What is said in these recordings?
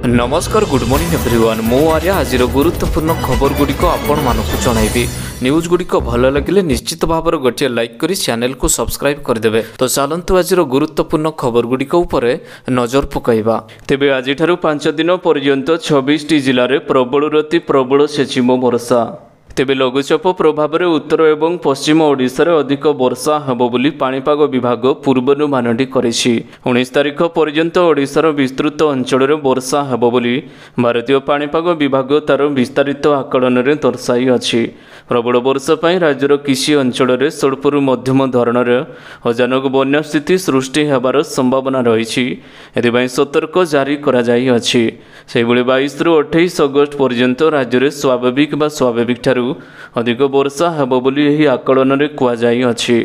नमस्कार good morning everyone मु आर्या आज गुरुत्वपूर्ण खबर गुड़िक आपण मानक जनइबी न्यूज गुड़िक भल लगे निश्चित भाव गोटे लाइक करी चैनल को सब्सक्राइब करदे। तो चलतु आज गुरुत्वपूर्ण खबर गुड़िक नजर पकाइबा। तेबे आज 5 दिन पर्यंत 26 जिले में प्रबल रति प्रबल सेचिम वर्षा। तेबे लघुचाप प्रभाव में उत्तर एवं पश्चिम ओडिशा रे अधिक वर्षा हेबो बोली पाणीपाग विभाग पूर्वानुमानटी करिछि। 19 तारिख पर्यंत ओडिशार विस्तृत अंचल में वर्षा हेबो बोली भारतीय पाणीपाग विभाग तार विस्तारित आकलन में दर्शाई अछि। प्रबल वर्षा पई राज्यर किछि अंचल में स्वल्परू मध्यम धरणर अचानक बन्या स्थिति सृष्टि हेबार संभावना रहिछि। एथिबाई सतर्क जारी करा जाई अछि। सेहिभଳି 22 रु 28 अगस्त पर्यंत राज्य में स्वाभाविक बा स्वाभाविक ठारू अधिक वर्षा हेबो बोली एही आकलन में कुआजाई अछि।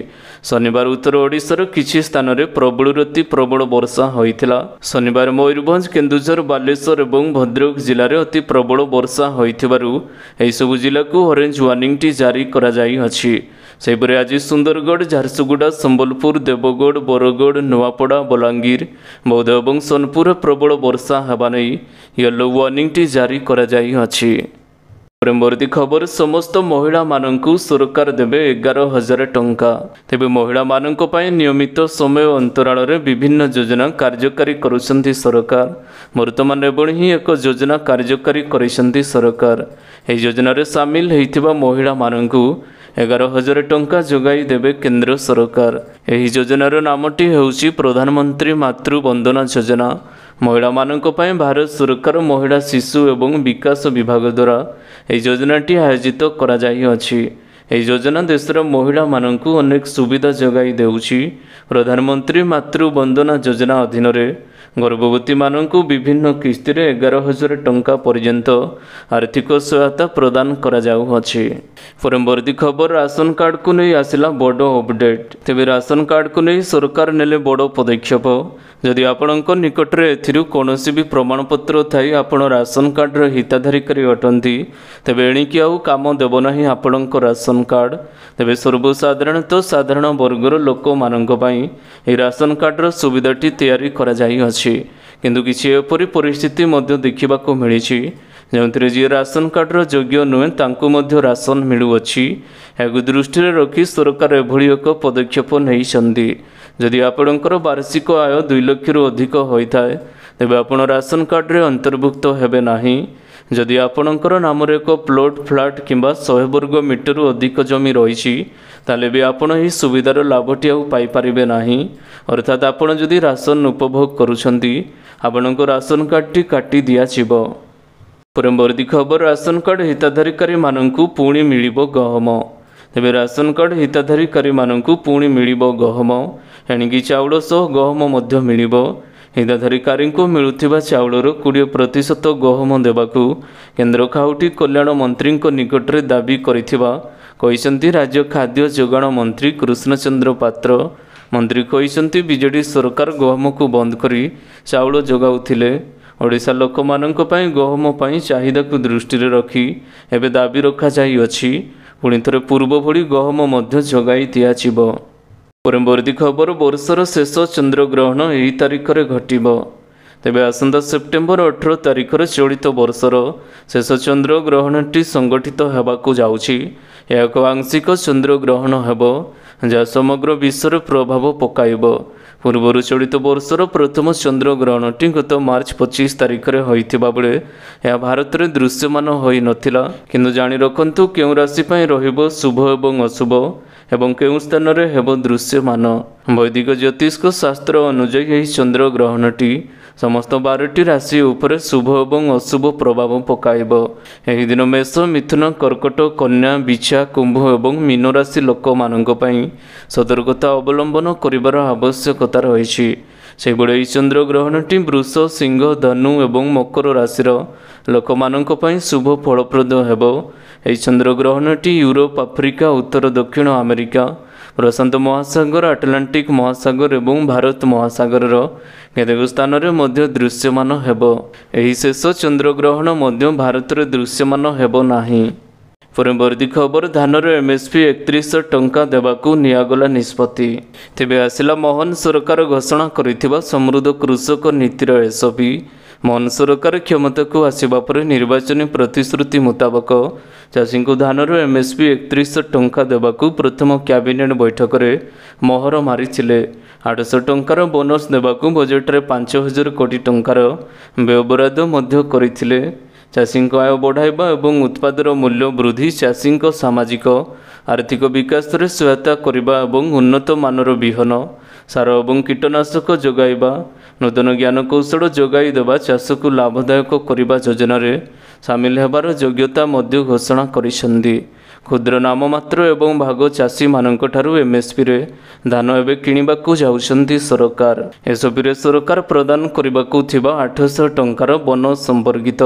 शनिवार उत्तर ओडिशार किछि स्थान में प्रबल रति प्रबल वर्षा होइथिला। शनिवार मयूरभंज केन्दुझर बालेश्वर और भद्रक जिले में अति प्रबल वर्षा होइथिबारु एही सबु जिला को ऑरेंज वार्निंग टी जारी करा जाई अछि। सेहिपरि आज सुंदरगढ़ झारसुगुड़ा संबलपुर देवगढ़ बरगढ़ नुआपड़ा बलांगीर बौद्ध और सोनपुर प्रबल वर्षा हेबा नै येलो वार्निंग टी जारी करा जाई अछि। परवर्ती खबर समस्त महिला मानंकु सरकार देवे 11,000 टंका। तेबे महिला मानंको पाई नियमित समय अंतराल रे विभिन्न योजना कार्यकारी करुछंती सरकार। वर्तमान एबणी ही एक योजना कार्यकारी करिसंती सरकार। ए योजना रे शामिल हेइथिबा महिला मानंकु 11,000 टंका जोगाई देवे केंद्र सरकार। एही योजनार नामटी हेउची प्रधानमंत्री मातृ वंदना योजना। महिला मानंको पाई भारत सरकार महिला शिशु एवं विकास विभाग द्वारा यह योजनाटी आयोजित करा जाई अछि। यह योजना देशर महिला मानंकु अनेक सुविधा जोगाई देउछि। प्रधानमंत्री मातृ वंदना योजना अधीन रे गर्भवती मानंकु विभिन्न किस्ती रे 11,000 टंका पर्यंत आर्थिक सहायता प्रदान करा जाउ अछि। परवर्ती खबर राशन कार्ड को नहीं आसिला बड़ अपडेट। तेबे राशन कार्ड को नहीं सरकार नेले बड़ पदक्षेप। जदि आपणक निकट में एथिरु कोनोसी भी प्रमाणपत्र थाई आपण राशन कार्ड रे हिताधिकारी अटंती तेबे एणिकी आउ काम देबो नाही आपणक राशन कार्ड। तेबे सर्वसाधारणतः साधारण वर्गर लोक मानक पई ए राशन कार्ड रो सुविधाटी तैयारी करा जाई अछि। किंतु किछि एपरि परिस्थिति मध्य देखिबाको मिलिछि जोंथिरे जे राशन कार्ड रो योग्य नुहे तांकु मध्य राशन मिलुअछि। एगु दृष्टि रे रखी सरकार एभଳି एक पदक्षेप नेइछन्ती। जदि आपणकर वार्षिक आय 2 लाख रु अधिक होइथाय तेबे आपण राशन कार्ड रे अंतर्भुक्त हेबे नाही। जदि आपणकर नाम रे एक प्लॉट फ्लैट किंबा 100 वर्ग मीटर रु अधिक जमी रहिछि ताले भी आपण ही सुविधार लाभटी आउ पाई परिबे नाही। अर्थात आपण जदि राशन उपभोग करूछन्ती आपणकर राशन कार्ड टी काटी दिया छिबो। परवर्ती खबर राशन कार्ड हिताधिकारी मानंकु पुणी मिलिबो गहम। तेबे राशन कार्ड हिताधिकारी मानंकु पुणी मिलिबो गहम। एणिकी चाउल सह गहम मध्य मिलिबो। हिताधिकारी को मिलुथिबा चाउलर 20% गहम देबाकू केंद्र खाउटी कल्याण मंत्री निकट में दाबी करिथिबा कहिसंती राज्य खाद्य जोगाण मंत्री कृष्णचंद्र पात्र। मंत्री कहिसंती बीजेडी सरकार गहम को बंद करी चाउल जोगाउथिले। ओडिशा लोक मानक पई गहम पई चाहिदा को दृष्टि रे रखी एबे दाबी रखा जाई अछि। पुणी थरे पूर्व भली गहम मध्य जोगाई दियाजिबो। परवर्ती खबर वर्षर शेष चंद्रग्रहण एही तारिख रे घटिबो। तेबे आसंता सेप्टेम्बर 18 तारिख रे चलित वर्षर शेष चंद्रग्रहणटी संगठित हेबाकू जाउछि। यह एक आंशिक चंद्रग्रहण हेबो जहाँ समग्र विश्व रे प्रभाव पकाइबो। पूर्वर चलित वर्षर प्रथम चंद्रग्रहणटी गत मार्च 25 तारिख रे होइथिबा बेले यह भारत रे दृश्यमान होई नथिला। किंतु जानि रखंतु केउ राशि पई रहिबो शुभ एवं अशुभ एवं केउ स्थान रे हेबो दृश्यमान। वैदिक ज्योतिष शास्त्र अनुसार यही चंद्रग्रहणटी समस्त 12टी राशि उपरे शुभ एवं अशुभ प्रभाव पकाइबो। एही दिन मेष मिथुन कर्कट कन्या बिछा कुंभ एवं मीन राशि लोक मानक पई सतर्कता अवलंबन करिवार आवश्यकता रहिछि। सेबळे चंद्रग्रहणटी वृष सिंह धनु एवं मकर राशिर लोक मानक पई शुभ फलप्रद हेबो। एही चंद्रग्रहणटी यूरोप आफ्रिका उत्तर दक्षिण अमेरिका प्रशांत महासागर आटलांटिक महासागर एवं भारत महासागर केतेक स्थान रे मध्य दृश्यमान हेबो। एही शेष चंद्रग्रहण मध्य भारत रे दृश्यमान हेबो नाही। परवर्ती खबर धानर एमएसपी 31 टंका देवाकू नियागला निष्पत्ति। तेबे आसिला मोहन सरकार घोषणा करिथिबा समृद्ध कृषक नीतिर एसपी ମୋହନ ସରକାର କ୍ଷମତାକୁ ଆସିବା ପରେ ନିର୍ବାଚନୀ ପ୍ରତିଶ୍ରୁତି ମୁତାବକ ଚାଷୀଙ୍କୁ ଧାନର MSP 3100 ଟଙ୍କା ଦେବାକୁ ପ୍ରଥମ କ୍ୟାବିନେଟ୍ ବୈଠକରେ ମୋହର ମାରିଥିଲେ। 800 ଟଙ୍କାର ବୋନସ୍ ଦେବାକୁ ବଜେଟରେ 5000 କୋଟି ଟଙ୍କାର ବ୍ୟୟବରାଦ ମଧ୍ୟ କରିଥିଲେ। ଚାଷୀଙ୍କ ଆୟ ବଢ଼ାଇବା ଏବଂ ଉତ୍ପାଦର ମୂଲ୍ୟ ବୃଦ୍ଧି ଚାଷୀଙ୍କ ସାମାଜିକ ଆର୍ଥିକ ବିକାଶରେ ସହାୟତା କରିବା ଏବଂ ଉନ୍ନତ ମାନର ବିହନ ସାର ଏବଂ କୀଟନାଶକ ଯୋଗାଇବା ନୂତନ ଜ୍ଞାନକୌଶଳ ଯୋଗାଇ ଦେବା ଚାଷକୁ ଲାଭଦାୟକ କରିବା ଯୋଜନାରେ ସାମିଲ ହେବାର ଯୋଗ୍ୟତା ମଧ୍ୟ ଘୋଷଣା କରିଛନ୍ତି। କ୍ଷୁଦ୍ର ନାମମାତ୍ର ଏବଂ ଭାଗ ଚାଷୀମାନଙ୍କଠାରୁ MSPରେ ଧାନ ଏବେ କିଣିବାକୁ ଯାଉଛନ୍ତି ସରକାର। ଏସବୁରେ ସରକାର ପ୍ରଦାନ କରିବାକୁ ଥିବା 800 ଟଙ୍କାର ବୋନସ୍ ସମ୍ପର୍କିତ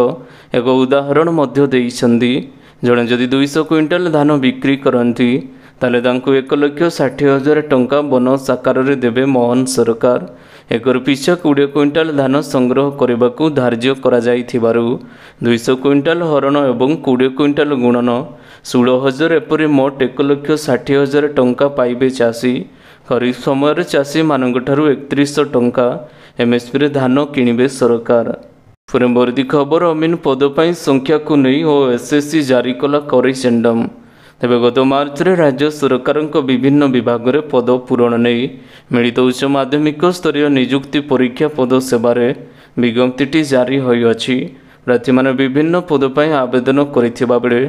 ଏକ ଉଦାହରଣ ମଧ୍ୟ ଦେଇଛନ୍ତି। ଜଣେ ଯଦି 200 କ୍ୱିଣ୍ଟାଲ ଧାନ ବିକ୍ରି କରନ୍ତି ତାହେଲେ ତାଙ୍କୁ 1,60,000 ଟଙ୍କା ବୋନସ୍ ଆକାରରେ ଦେବେ ମୋହନ ସରକାର। ଏକର ପିଛା 20 କ୍ୱିଣ୍ଟାଲ ଧାନ ସଂଗ୍ରହ କରିବାକୁ ଧାର୍ଯ୍ୟ କରାଯାଇଥିବାରୁ 200 କ୍ୱିଣ୍ଟାଲ ହରଣ ଏବଂ 20 କ୍ୱିଣ୍ଟାଲ ଗୁଣନ 16,000 ଏପରି ମୋଟ 1,60,000 ଟଙ୍କା ପାଇବେ ଚାଷୀ। ଖରିଫ ସମୟରେ ଚାଷୀମାନଙ୍କଠାରୁ 3100 ଟଙ୍କା MSPରେ ଧାନ କିଣିବେ ସରକାର। ପରବର୍ତ୍ତୀ ଖବର ଅମିନ ପଦ ପାଇଁ ସଂଖ୍ୟାକୁ ନେଇ SSC ଜାରି କଲା କରିସେଣ୍ଡମ୍। ତେବେ ଗତ ମାର୍ଚ୍ଚରେ ରାଜ୍ୟ ସରକାରଙ୍କ ବିଭିନ୍ନ ବିଭାଗରେ ପଦ ପୂରଣ ନେଇ ମିଳିତ ଉଚ୍ଚ ମାଧ୍ୟମିକ ସ୍ତରୀୟ ନିଯୁକ୍ତି ପରୀକ୍ଷା ପଦ ସେବାରେ ବିଜ୍ଞପ୍ତିଟି ଜାରି ହୋଇଅଛି। ପ୍ରାର୍ଥୀମାନେ ବିଭିନ୍ନ ପଦ ପାଇଁ ଆବେଦନ କରିଥିବା ବେଳେ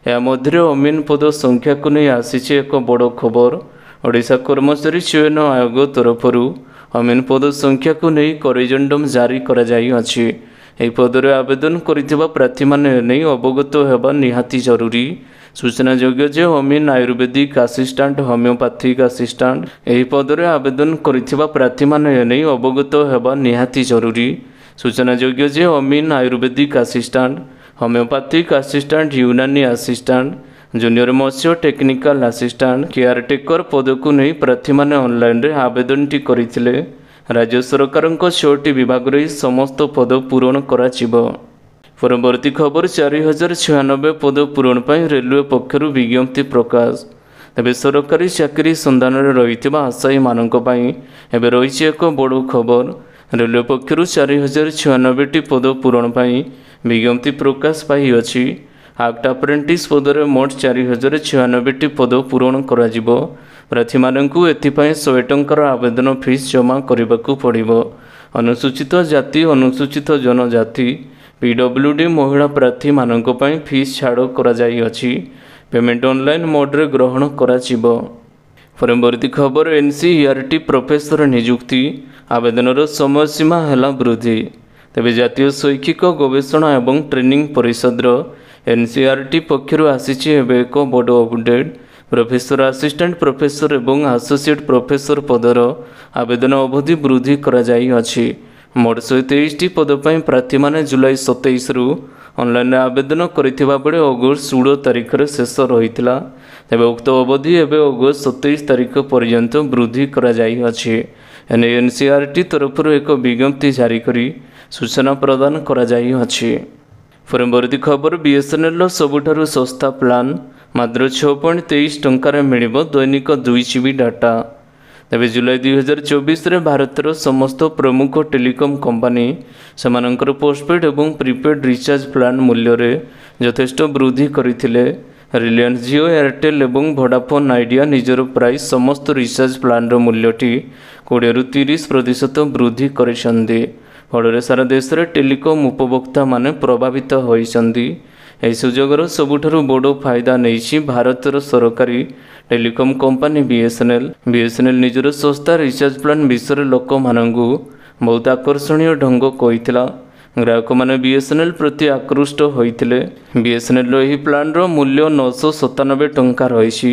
ଏହା ମଧ୍ୟରେ ଅମିନ ପଦ ସଂଖ୍ୟାକୁ ନେଇ ଆସିଛି ଏକ ବଡ଼ ଖବର। ଓଡ଼ିଶା କର୍ମଚାରୀ ଚୟନ ଆୟୋଗ ତରଫରୁ ଅମିନ ପଦ ସଂଖ୍ୟାକୁ ନେଇ କରିଜେଣ୍ଡମ୍ ଜାରି କରାଯାଇଅଛି। ଏହି ପଦରେ ଆବେଦନ କରିଥିବା ପ୍ରାର୍ଥୀମାନେ ନେଇ ଅବଗତ ହେବା ନିହାତି ଜରୁରୀ। ସୂଚନାଯୋଗ୍ୟ ଯେ ଅମିନ ଆୟୁର୍ବେଦିକ ଆସିଷ୍ଟାଣ୍ଟ ହୋମିଓପାଥିକ ଆସିଷ୍ଟାଣ୍ଟ ଏହି ପଦରେ ଆବେଦନ କରିଥିବା ପ୍ରାର୍ଥୀମାନେ ନେଇ ଅବଗତ ହେବା ନିହାତି ଜରୁରୀ। ସୂଚନାଯୋଗ୍ୟ ଯେ ଅମିନ Ayurvedic assistant homeopathic assistant Unani assistant junior ମତ୍ସ୍ୟ ଟେକ୍ନିକାଲ ଆସିଷ୍ଟାଣ୍ଟ କେୟାରଟେକର ପଦକୁ ନେଇ ପ୍ରାର୍ଥୀମାନେ ଅନଲାଇନରେ ଆବେଦନଟି କରିଥିଲେ। ରାଜ୍ୟ ସରକାରଙ୍କ 6ଟି ବିଭାଗରେ ଏହି ସମସ୍ତ ପଦ ପୂରଣ କରାଯିବ। ପରବର୍ତ୍ତୀ ଖବର 4096 ପଦ ପୂରଣ ପାଇଁ ରେଲୱେ ପକ୍ଷରୁ ବିଜ୍ଞପ୍ତି ପ୍ରକାଶ। ତେବେ ସରକାରୀ ଚାକିରି ସନ୍ଧାନରେ ରହିଥିବା ଆଶାୟୀମାନଙ୍କ ପାଇଁ ଏବେ ରହିଛି ଏକ ବଡ଼ ଖବର। ରେଲୱେ ପକ୍ଷରୁ 4096ଟି ପଦ ପୂରଣ ପାଇଁ ବିଜ୍ଞପ୍ତି ପ୍ରକାଶ ପାଇଅଛି। ଆକ୍ଟ ଆପ୍ରେଣ୍ଟିସ୍ ପଦରେ ମୋଟ 4096ଟି ପଦ ପୂରଣ କରାଯିବ। ପ୍ରାର୍ଥୀମାନଙ୍କୁ ଏଥିପାଇଁ 100 ଟଙ୍କାର ଆବେଦନ ଫିସ୍ ଜମା କରିବାକୁ ପଡ଼ିବ। ଅନୁସୂଚିତ ଜାତି ଅନୁସୂଚିତ ଜନଜାତି PWD ମହିଳା ପ୍ରାର୍ଥୀମାନଙ୍କ ପାଇଁ ଫିସ୍ ଛାଡ଼ କରାଯାଇଅଛି। ପେମେଣ୍ଟ ଅନଲାଇନ୍ ମୋଡ଼ରେ ଗ୍ରହଣ କରାଯିବ। ପରବର୍ତ୍ତୀ ଖବର NCERT ପ୍ରଫେସର ନିଯୁକ୍ତି ଆବେଦନର ସମୟସୀମା ହେଲା ବୃଦ୍ଧି। ତେବେ ଜାତୀୟ ଶୈକ୍ଷିକ ଗବେଷଣା ଏବଂ ଟ୍ରେନିଂ ପରିଷଦର NCERT ପକ୍ଷରୁ ଆସିଛି ଏବେ ଏକ ବଡ଼ ଅପଡେଟ୍। ପ୍ରଫେସର ଆସିଷ୍ଟାଣ୍ଟ ପ୍ରଫେସର ଏବଂ ଆସୋସିଏଟ୍ ପ୍ରଫେସର ପଦର ଆବେଦନ ଅବଧି ବୃଦ୍ଧି କରାଯାଇଅଛି। ମୋଟ 123ଟି ପଦ ପାଇଁ ପ୍ରାର୍ଥୀମାନେ ଜୁଲାଇ 27ରୁ ଅନଲାଇନରେ ଆବେଦନ କରିଥିବା ବେଳେ ଅଗଷ୍ଟ 16 ତାରିଖରେ ଶେଷ ରହିଥିଲା। ତେବେ ଉକ୍ତ ଅବଧି ଏବେ ଅଗଷ୍ଟ 27 ତାରିଖ ପର୍ଯ୍ୟନ୍ତ ବୃଦ୍ଧି କରାଯାଇଅଛି। ଏନେଇ NCERT ତରଫରୁ ଏକ ବିଜ୍ଞପ୍ତି ଜାରି କରି ସୂଚନା ପ୍ରଦାନ କରାଯାଇଅଛି। ପରବର୍ତ୍ତୀ ଖବର BSNLର ସବୁଠାରୁ ଶସ୍ତା ପ୍ଲାନ୍ ମାତ୍ର 6.23 ଟଙ୍କାରେ ମିଳିବ ଦୈନିକ 2 GB ଡାଟା। ତେବେ ଜୁଲାଇ 2024ରେ ଭାରତର ସମସ୍ତ ପ୍ରମୁଖ ଟେଲିକମ୍ କମ୍ପାନୀ ସେମାନଙ୍କର ପୋଷ୍ଟପେଡ୍ ଏବଂ ପ୍ରିପେଡ୍ ରିଚାର୍ଜ ପ୍ଲାନ୍ ମୂଲ୍ୟରେ ଯଥେଷ୍ଟ ବୃଦ୍ଧି କରିଥିଲେ। ରିଲାଏନ୍ସ ଜିଓ ଏୟାରଟେଲ୍ ଏବଂ ଭୋଡାଫୋନ୍ ଆଇଡିଆ ନିଜର ପ୍ରାୟ ସମସ୍ତ ରିଚାର୍ଜ ପ୍ଲାନ୍ର ମୂଲ୍ୟଟି 20ରୁ 30% ବୃଦ୍ଧି କରିଛନ୍ତି। ଫଳରେ ସାରା ଦେଶରେ ଟେଲିକମ୍ ଉପଭୋକ୍ତାମାନେ ପ୍ରଭାବିତ ହୋଇଛନ୍ତି। ଏହି ସୁଯୋଗର ସବୁଠାରୁ ବଡ଼ ଫାଇଦା ନେଇଛି ଭାରତର ସରକାରୀ ଟେଲିକମ୍ କମ୍ପାନୀ BSNL। BSNL ନିଜର ଶସ୍ତା ରିଚାର୍ଜ ପ୍ଲାନ୍ ବିଷୟରେ ଲୋକମାନଙ୍କୁ ବହୁତ ଆକର୍ଷଣୀୟ ଢଙ୍ଗ କହିଥିଲା। ଗ୍ରାହକମାନେ BSNL ପ୍ରତି ଆକୃଷ୍ଟ ହୋଇଥିଲେ। BSNLର ଏହି ପ୍ଲାନ୍ର ମୂଲ୍ୟ 997 ଟଙ୍କା ରହିଛି।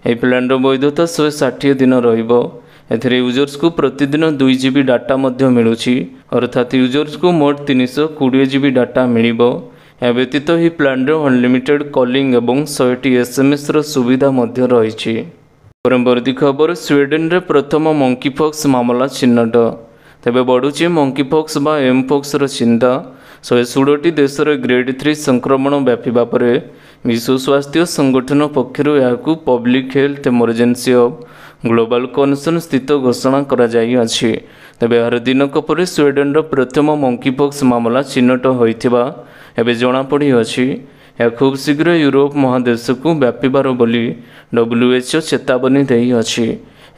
ଏହି ପ୍ଲାନ୍ର ବୈଧତା 160 ଦିନ ରହିବ। ଏଥିରେ ୟୁଜର୍ସକୁ ପ୍ରତିଦିନ 2 GB ଡାଟା ମଧ୍ୟ ମିଳୁଛି, ଅର୍ଥାତ୍ ୟୁଜର୍ସକୁ ମୋଟ 320 GB ଡାଟା ମିଳିବ। ଏହା ବ୍ୟତୀତ ଏହି ପ୍ଲାନ୍ରେ ଅନଲିମିଟେଡ୍ କଲିଂ ଏବଂ 100ଟି SMSର ସୁବିଧା ମଧ୍ୟ ରହିଛି। ପରବର୍ତ୍ତୀ ଖବର ସ୍ୱିଡେନରେ ପ୍ରଥମ ମଙ୍କିପକ୍ସ ମାମଲା ଚିହ୍ନଟ। ତେବେ ବଢ଼ୁଛି ମଙ୍କିପକ୍ସ ବା ଏମ୍ପକ୍ସର ଚିନ୍ତା। 116ଟି ଦେଶରେ ଗ୍ରେଡ୍ 3 ସଂକ୍ରମଣ ବ୍ୟାପିବା ପରେ ବିଶ୍ୱ ସ୍ୱାସ୍ଥ୍ୟ ସଂଗଠନ ପକ୍ଷରୁ ଏହାକୁ public health emergency of global concern ସ୍ଥିତ ଘୋଷଣା କରାଯାଇଅଛି। ତେବେ ଏହାର ଦିନକ ପରେ ସ୍ୱିଡେନର ପ୍ରଥମ ମଙ୍କିପକ୍ସ ମାମଲା ଚିହ୍ନଟ ହୋଇଥିବା ଏବେ ଜଣାପଡ଼ିଅଛି। ଏହା ଖୁବ୍ ଶୀଘ୍ର ୟୁରୋପ ମହାଦେଶକୁ ବ୍ୟାପିବାର ବୋଲି WHO ଚେତାବନୀ ଦେଇଅଛି।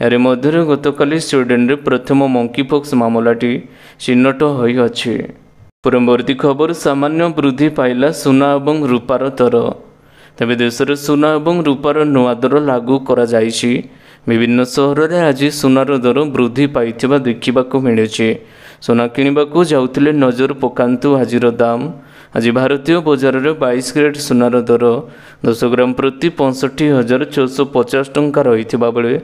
ଏହାରି ମଧ୍ୟରେ ଗତକାଲି ସ୍ୱିଡେନରେ ପ୍ରଥମ ମଙ୍କିପକ୍ସ ମାମଲାଟି ଚିହ୍ନଟ ହୋଇଅଛି। ପରବର୍ତ୍ତୀ ଖବର ସାମାନ୍ୟ ବୃଦ୍ଧି ପାଇଲା ସୁନା ଏବଂ ରୂପାର ଦର। ତେବେ ଦେଶରେ ସୁନା ଏବଂ ରୂପାର ନୂଆ ଦର ଲାଗୁ କରାଯାଇଛି। ବିଭିନ୍ନ ସହରରେ ଆଜି ସୁନାର ଦର ବୃଦ୍ଧି ପାଇଥିବା ଦେଖିବାକୁ ମିଳୁଛି। ସୁନା କିଣିବାକୁ ଯାଉଥିଲେ ନଜର ପକାନ୍ତୁ ଆଜିର ଦାମ। ଆଜି ଭାରତୀୟ ବଜାରରେ 22 କ୍ୟାରେଟ୍ ସୁନାର ଦର 10 ଗ୍ରାମ ପ୍ରତି 65,650 ଟଙ୍କା ରହିଥିବା ବେଳେ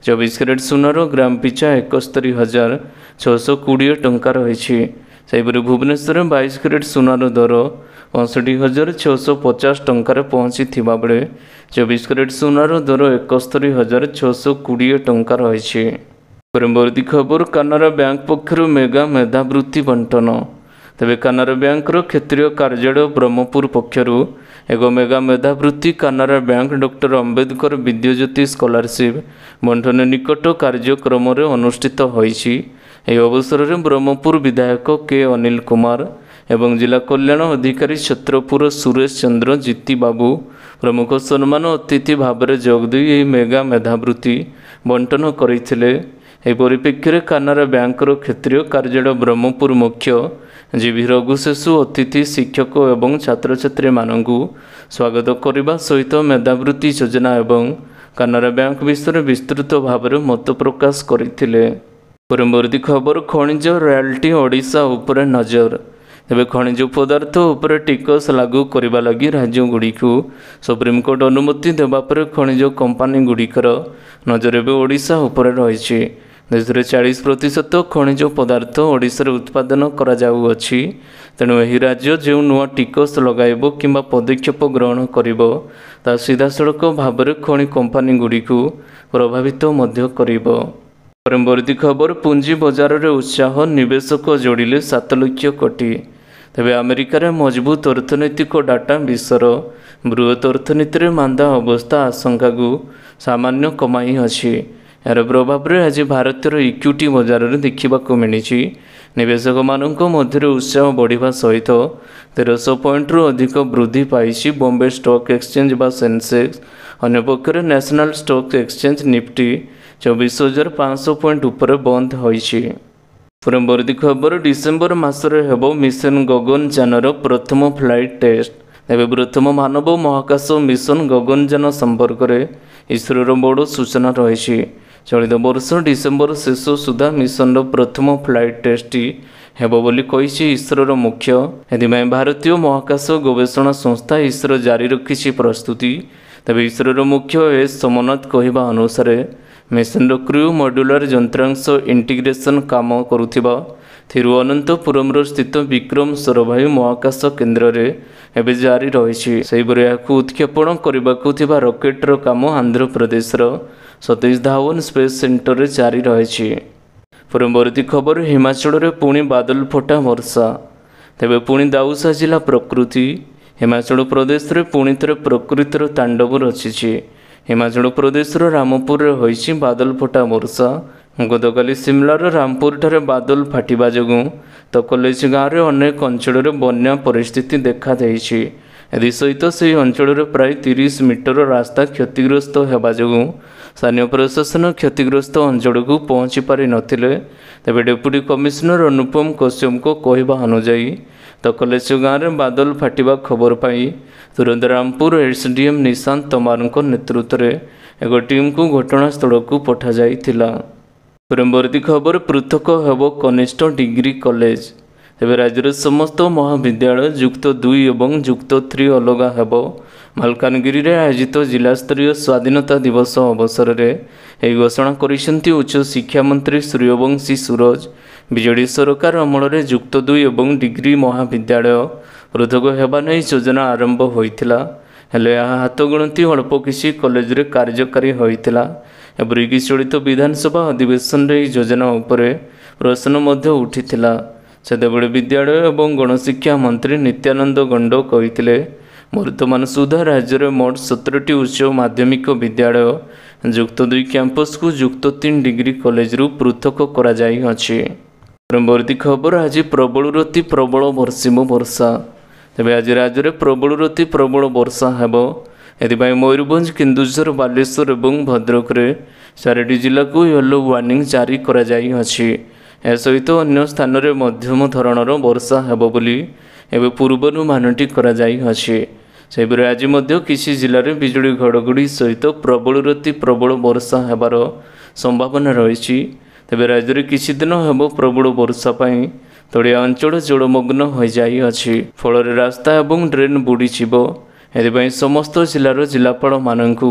24 କ୍ୟାରେଟ୍ ସୁନାର ଗ୍ରାମ ପିଛା 71,620 ଟଙ୍କା ରହିଛି। ସେହିପରି ଭୁବନେଶ୍ୱରରେ 22 କ୍ୟାରେଟ୍ ସୁନାର ଦର 65,650 ଟଙ୍କାରେ ପହଞ୍ଚିଥିବା ବେଳେ 24 କ୍ୟାରେଟ୍ ସୁନାର ଦର 71,620 ଟଙ୍କା ରହିଛି। ପରବର୍ତ୍ତୀ ଖବର କାନାରା ବ୍ୟାଙ୍କ ପକ୍ଷରୁ ମେଗା ମେଧାବୃତ୍ତି ବଣ୍ଟନ। ତେବେ କାନାରା ବ୍ୟାଙ୍କର କ୍ଷେତ୍ରୀୟ କାର୍ଯ୍ୟାଳୟ ବ୍ରହ୍ମପୁର ପକ୍ଷରୁ ଏକ ମେଗା ମେଧାବୃତ୍ତି Canara bank doctor Ambedkar Vidyajyoti scholarship ବଣ୍ଟନ ନିକଟ କାର୍ଯ୍ୟକ୍ରମରେ ଅନୁଷ୍ଠିତ ହୋଇଛି। ଏହି ଅବସରରେ ବ୍ରହ୍ମପୁର ବିଧାୟକ କେ ଅନିଲ କୁମାର ଏବଂ ଜିଲ୍ଲା କଲ୍ୟାଣ ଅଧିକାରୀ ଛତ୍ରପୁର ସୁରେଶ ଚନ୍ଦ୍ର ଜିତି ବାବୁ ପ୍ରମୁଖ ସମ୍ମାନ ଅତିଥି ଭାବରେ ଯୋଗଦେଇ ଏହି ମେଗା ମେଧାବୃତ୍ତି ବଣ୍ଟନ କରିଥିଲେ। ଏହି ପରିପ୍ରେକ୍ଷୀରେ କାନାରା ବ୍ୟାଙ୍କର କ୍ଷେତ୍ରୀୟ କାର୍ଯ୍ୟାଳୟ ବ୍ରହ୍ମପୁର ମୁଖ୍ୟ ଜିଭି ରଘୁଶେଷୁ ଅତିଥି ଶିକ୍ଷକ ଏବଂ ଛାତ୍ରଛାତ୍ରୀମାନଙ୍କୁ ସ୍ୱାଗତ କରିବା ସହିତ ମେଧାବୃତ୍ତି ଯୋଜନା ଏବଂ କାନାରା ବ୍ୟାଙ୍କ ବିଷୟରେ ବିସ୍ତୃତ ଭାବରେ ମତ ପ୍ରକାଶ କରିଥିଲେ। ପରବର୍ତ୍ତୀ ଖବର ଖଣିଜ ରୟାଲ୍ଟି ଓଡ଼ିଶା ଉପରେ ନଜର। ତେବେ ଖଣିଜ ପଦାର୍ଥ ଉପରେ ଟିକସ ଲାଗୁ କରିବା ଲାଗି ରାଜ୍ୟଗୁଡ଼ିକୁ ସୁପ୍ରିମକୋର୍ଟ ଅନୁମତି ଦେବା ପରେ ଖଣିଜ କମ୍ପାନୀଗୁଡ଼ିକର ନଜର ଏବେ ଓଡ଼ିଶା ଉପରେ ରହିଛି। ଦେଶରେ 40% ଖଣିଜ ପଦାର୍ଥ ଓଡ଼ିଶାରେ ଉତ୍ପାଦନ କରାଯାଉଅଛି। ତେଣୁ ଏହି ରାଜ୍ୟ ଯେଉଁ ନୂଆ ଟିକସ ଲଗାଇବ କିମ୍ବା ପଦକ୍ଷେପ ଗ୍ରହଣ କରିବ ତାହା ସିଧାସଳଖ ଭାବରେ ଖଣି କମ୍ପାନୀଗୁଡ଼ିକୁ ପ୍ରଭାବିତ ମଧ୍ୟ କରିବ। ପରବର୍ତ୍ତୀ ଖବର ପୁଞ୍ଜି ବଜାରରେ ଉତ୍ସାହ ନିବେଶକ ଯୋଡ଼ିଲେ 7 ଲକ୍ଷ କୋଟି। ତେବେ ଆମେରିକାରେ ମଜବୁତ ଅର୍ଥନୈତିକ ଡାଟା ବିଶ୍ୱର ବୃହତ ଅର୍ଥନୀତିରେ ମାନ୍ଦା ଅବସ୍ଥା ଆଶଙ୍କାକୁ ସାମାନ୍ୟ କମାଇଅଛି। ଏହାର ପ୍ରଭାବରେ ଆଜି ଭାରତର ଇକ୍ୱିଟି ବଜାରରେ ଦେଖିବାକୁ ମିଳିଛି। ନିବେଶକମାନଙ୍କ ମଧ୍ୟରେ ଉତ୍ସାହ ବଢ଼ିବା ସହିତ 1300 ପଏଣ୍ଟରୁ ଅଧିକ ବୃଦ୍ଧି ପାଇଛି ବମ୍ବେ ଷ୍ଟକ୍ ଏକ୍ସଚେଞ୍ଜ ବା ସେନ୍ସେକ୍ସ। ଅନ୍ୟପକ୍ଷରେ national stock exchange Nifty 24,500 point ଉପରେ ବନ୍ଦ ହୋଇଛି। ପରବର୍ତ୍ତୀ ଖବର ଡିସେମ୍ବର ମାସରେ ହେବ ମିଶନ ଗଗନଯାନର ପ୍ରଥମ ଫ୍ଲାଇଟ୍ ଟେଷ୍ଟ। ଏବେ ପ୍ରଥମ ମାନବ ମହାକାଶ ମିଶନ ଗଗନଯାନ ସମ୍ପର୍କରେ ଇସ୍ରୋର ବଡ଼ ସୂଚନା ରହିଛି। ଚଳିତ ବର୍ଷ ଡିସେମ୍ବର ଶେଷ ସୁଦ୍ଧା ମିଶନର ପ୍ରଥମ ଫ୍ଲାଇଟ୍ ଟେଷ୍ଟଟି ହେବ ବୋଲି କହିଛି ଇସ୍ରୋର ମୁଖ୍ୟ। ଏଥିପାଇଁ ଭାରତୀୟ ମହାକାଶ ଗବେଷଣା ସଂସ୍ଥା ଇସ୍ରୋ ଜାରି ରଖିଛି ପ୍ରସ୍ତୁତି। ତେବେ ଇସ୍ରୋର ମୁଖ୍ୟ ଏସ୍ ସୋମନାଥ କହିବା ଅନୁସାରେ ମିଶନର କ୍ରୁ ମଡ୍ୟୁଲାର ଯନ୍ତ୍ରାଂଶ ଇଣ୍ଟିଗ୍ରେସନ୍ କାମ କରୁଥିବା ଥିରୁଅନନ୍ତପୁରମର ସ୍ଥିତ ବିକ୍ରମ ସରୋଭାଇ ମହାକାଶ କେନ୍ଦ୍ରରେ ଏବେ ଜାରି ରହିଛି। ସେହିପରି ଏହାକୁ ଉତ୍କ୍ଷେପଣ କରିବାକୁ ଥିବା ରକେଟ୍ର କାମ ଆନ୍ଧ୍ରପ୍ରଦେଶର ସତୀଶ ଧାୱନ ସ୍ପେସ୍ ସେଣ୍ଟରରେ ଜାରି ରହିଛି। ପରବର୍ତ୍ତୀ ଖବର ହିମାଚଳରେ ପୁଣି ବାଦଲ ଫଟା ବର୍ଷା। ତେବେ ପୁଣି ଦାଉ ସାଜିଲା ପ୍ରକୃତି। ହିମାଚଳ ପ୍ରଦେଶରେ ପୁଣି ଥରେ ପ୍ରକୃତିର ତାଣ୍ଡବ ରଚିଛି। ହିମାଚଳ ପ୍ରଦେଶର ରାମପୁରରେ ହୋଇଛି ବାଦଲ ଫଟା ବର୍ଷା। ଗତକାଲି ସିମଲାର ରାମପୁରଠାରେ ବାଦଲ ଫାଟିବା ଯୋଗୁଁ ତକଲେଜ ଗାଁରେ ଅନେକ ଅଞ୍ଚଳରେ ବନ୍ୟା ପରିସ୍ଥିତି ଦେଖାଦେଇଛି। ଏଥିସହିତ ସେହି ଅଞ୍ଚଳରେ ପ୍ରାୟ 30 ମିଟର ରାସ୍ତା କ୍ଷତିଗ୍ରସ୍ତ ହେବା ଯୋଗୁଁ ସ୍ଥାନୀୟ ପ୍ରଶାସନ କ୍ଷତିଗ୍ରସ୍ତ ଅଞ୍ଚଳକୁ ପହଞ୍ଚି ପାରିନଥିଲେ। ତେବେ ଡେପୁଟି କମିଶନର ଅନୁପମ କଶ୍ୟପଙ୍କ କହିବା ଅନୁଯାୟୀ ତକଲେଜ ଗାଁରେ ବାଦଲ ଫାଟିବା ଖବର ପାଇ ତୁରନ୍ତ ରାମପୁର ଏସ୍ଡିଏମ୍ ନିଶାନ୍ତ ତୋମାରଙ୍କ ନେତୃତ୍ୱରେ ଏକ ଟିମ୍କୁ ଘଟଣାସ୍ଥଳକୁ ପଠାଯାଇଥିଲା। ପରବର୍ତ୍ତୀ ଖବର ପୃଥକ ହେବ କନିଷ୍ଠ ଡିଗ୍ରୀ କଲେଜ। ତେବେ ରାଜ୍ୟର ସମସ୍ତ ମହାବିଦ୍ୟାଳୟ ଯୁକ୍ତ 2 ଏବଂ ଯୁକ୍ତ 3 ଅଲଗା ହେବ। ମାଲକାନଗିରିରେ ଆୟୋଜିତ ଜିଲ୍ଲାସ୍ତରୀୟ ସ୍ୱାଧୀନତା ଦିବସ ଅବସରରେ ଏହି ଘୋଷଣା କରିଛନ୍ତି ଉଚ୍ଚଶିକ୍ଷା ମନ୍ତ୍ରୀ ସୂର୍ଯ୍ୟବଂଶୀ ସୁରଜ। ବିଜେଡି ସରକାର ଅମଳରେ ଯୁକ୍ତ 2 ଏବଂ ଡିଗ୍ରୀ ମହାବିଦ୍ୟାଳୟ ପୃଥକ ହେବା ନେଇ ଯୋଜନା ଆରମ୍ଭ ହୋଇଥିଲା। ହେଲେ ଏହା ହାତଗଣତି ଅଳ୍ପ କିଛି କଲେଜରେ କାର୍ଯ୍ୟକାରୀ ହୋଇଥିଲା। ଏପରିକି ଚଳିତ ବିଧାନସଭା ଅଧିବେଶନରେ ଏହି ଯୋଜନା ଉପରେ ପ୍ରଶ୍ନ ମଧ୍ୟ ଉଠିଥିଲା। ସେତେବେଳେ ବିଦ୍ୟାଳୟ ଏବଂ ଗଣଶିକ୍ଷା ମନ୍ତ୍ରୀ ନିତ୍ୟାନନ୍ଦ ଗଣ୍ଡ କହିଥିଲେ ବର୍ତ୍ତମାନ ସୁଦ୍ଧା ରାଜ୍ୟରେ ମୋଟ 17ଟି ଉଚ୍ଚ ମାଧ୍ୟମିକ ବିଦ୍ୟାଳୟ ଯୁକ୍ତ 2 କ୍ୟାମ୍ପସକୁ ଯୁକ୍ତ 3 ଡିଗ୍ରୀ କଲେଜରୁ ପୃଥକ କରାଯାଇଅଛି। परवर्ती खबर आज प्रबल अति प्रबल बर्षिम वर्षा तेज आज राज्य में प्रबल अति प्रबल वर्षा हेब एथिपाई मयूरभंज केन्दुझर बालेश्वर और भद्रक रे 4टी जिला को येलो वार्निंग जारी करा जाई अछि। ए सहित अन्य स्थान में मध्यम धरणर वर्षा हेब बोली एवं पूर्वानुमानटी करा जाई अछि। सेहिपरि आज मध्य किसी जिले में बिजुली घड़घड़ी सहित प्रबल अति प्रबल वर्षा हेबार संभावना रही। तेज राज्य में किसी दिन हेब प्रबल वर्षा पाई तलिया अंचल जलमग्न हो जाई अछि। फल रास्ता एवं ड्रेन बुड़ीजिब एथिपाई समस्त जिलार जिलापाल मानकु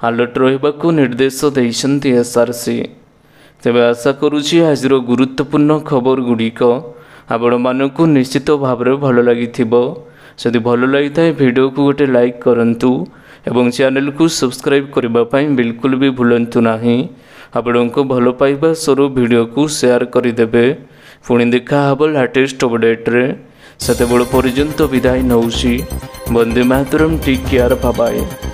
अलर्ट रहिबाकु निर्देश देइछन्ति एसआरसी। तेबे आशा करुछि आजिर गुरुत्वपूर्ण खबर गुड़िक आपण मानकु निश्चित भाव में भल लगिथिबो। जदि भल लगी वीडियो को गोटे लाइक करंतु एवं चैनल को सब्सक्राइब करबा पई बिल्कुल भी भूलंतु नाही। आपणको भल पाइबा स्वरूप वीडियो को शेयर करदेवे। पुणी देखा हब लेटेस्ट अपडेट रे सेतेबेल पर्यंत विदाय नौछि। Vande Mataram. Take care. Bye bye.